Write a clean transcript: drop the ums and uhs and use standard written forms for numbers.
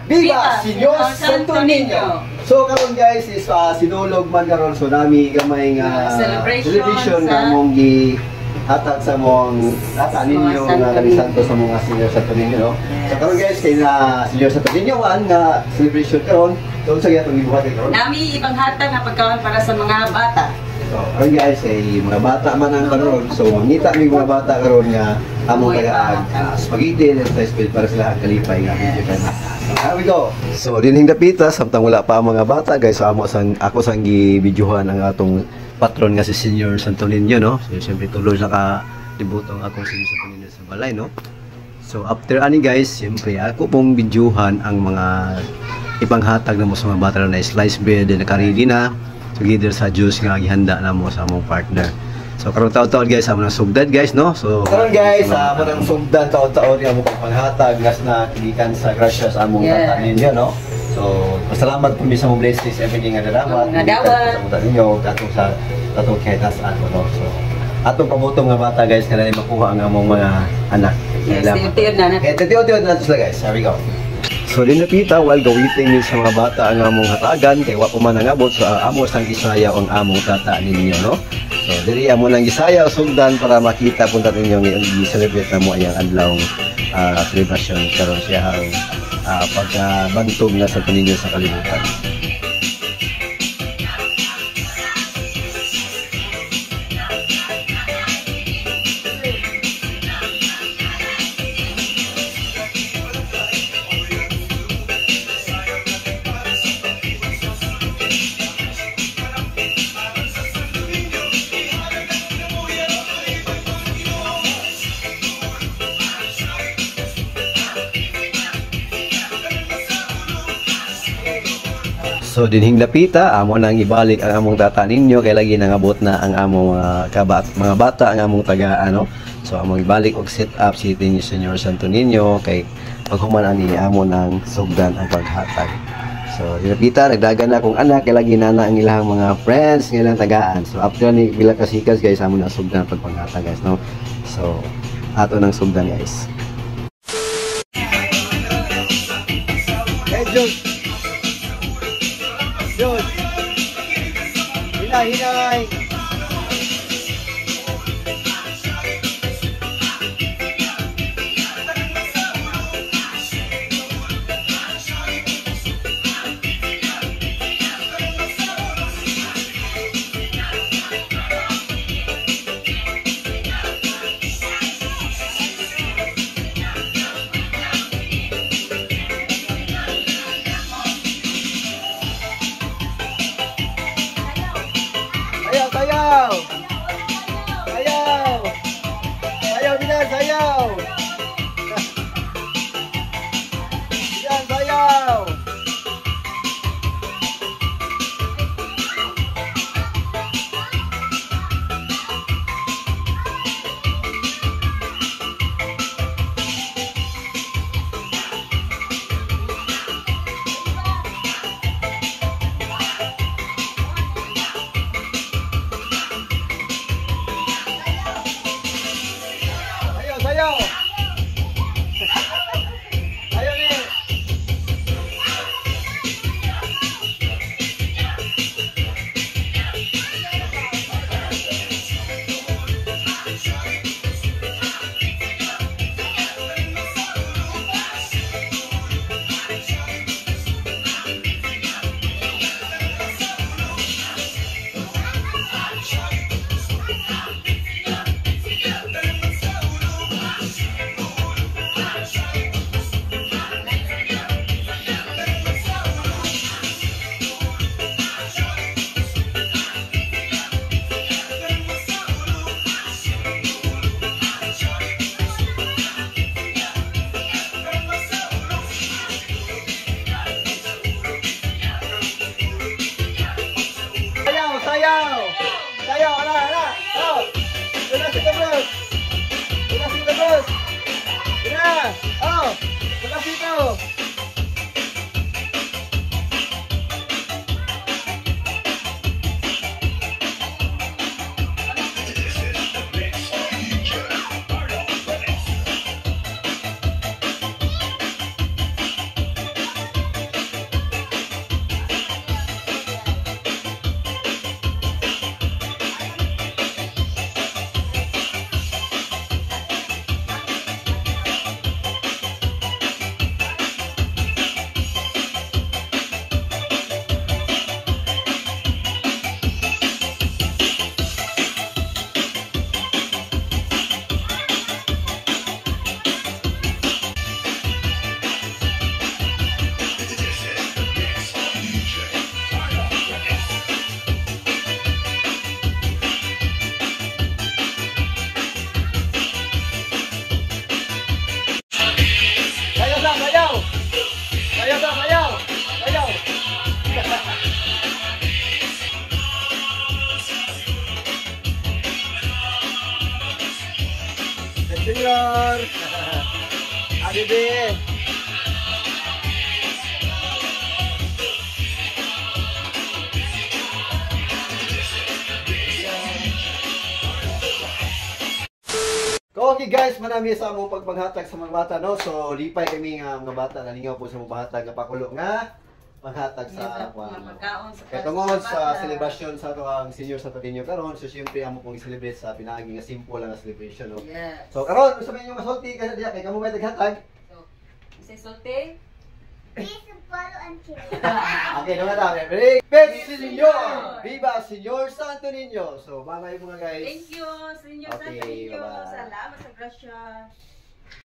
Viva Senyor Santo Niño! So karon guys is sinulog man karon so nami gamay nga celebration nga mong gihatag sa mong ata ninyo nga kani Santo sa mga Senyor Santo Niño, no? So karon guys kay na Senyor Santo Niño wan nga celebration karon so sa gyatong gibuhat karon. Nami ipanghatag nga pagkaon para sa mga bata. So, karon guys ay mga bata man ang karon. So, mangita mi mga bata karon nga among tagaag spaghetti and rice para sila ang kalipay nga video kana. Here we go. So, dinhing dapita samtang wala pa ang mga bata guys. So, ako sang gi-videohan ang atong patron nga si Senyor Santo Niño, no. So, siyempre tuloy naka-debut ang akong Senyor Santo Niño sa balay, no. So, after ani guys, siyempre ako pong videohan ang mga ipanghatag na mo sa mga bata na slice bread na naka-ready na. Together sa juice nga gihanda na mo sa among partner. So karon taon-taon guys amo nang sugdan guys, no. So karon guys amo nang sugdan taon-taon nga mo panghatag ngas na gikan sa grasya sa among tata ninyo, no. So pasalamat po mi sa mong blessings everything nga dapat. Nga dawat sa ninyo atong kahit nasaan mo, no. So atong pamutong nga bata guys kanang makuha ang among mga anak. Yes, tiyo-tiyo na. Tiyo-tiyo na sila guys. Here we go. So din napita while gawiting ni sa mga bata ang among hatagan kay wa pa man nangabot sa amo sang Isaya ang among tata ninyo, no. So diri amo nang Isaya sugdan para makita pud ninyo nga i-celebrate na mo ayang adlaw celebration karon siya ang pagbantog na sa ninyo sa kalibutan. So dinhing lapita amo nang ibalik ang among tata ninyo kay lagi nangabot na ang among mga bata ang among taga ano. So among ibalik og set up si Senyor Santo Niño kay paghuman ani amo nang sugdan ang paghatag. So dinapita nagdagan na akong anak kay lagi na ang ilang mga friends nga ilang tagaan. So after ni bila kasikas guys amo nang sugdan pagpanghatag guys, no. So ato nang sugdan guys. Hey Jude. Jude. Hinay. Sayaw. baby. Okay guys, manami sa among pagpanghatag sa mga bata, no? So, lipay kami nga mga bata, nalingaw po sa mga bahatag nga pakulo nga panghatag sa mga pagkaon sa kaya tungod sa celebration sa ang senior sa Tatinyo karon, so siyempre amo pong i-celebrate sa pinaagi nga simple lang nga celebration, no? Yes. So karon, gusto niyo masulti ka diya kay kamo may taghatag. So, say sulti. Please follow and share. Okay, naman na. Ready? Pet Senior! Viva Senior Santo Niño! So, bye-bye mga guys. Thank you, Senyor Okay, Santo Niño. bye-bye. Salamat sa grasya.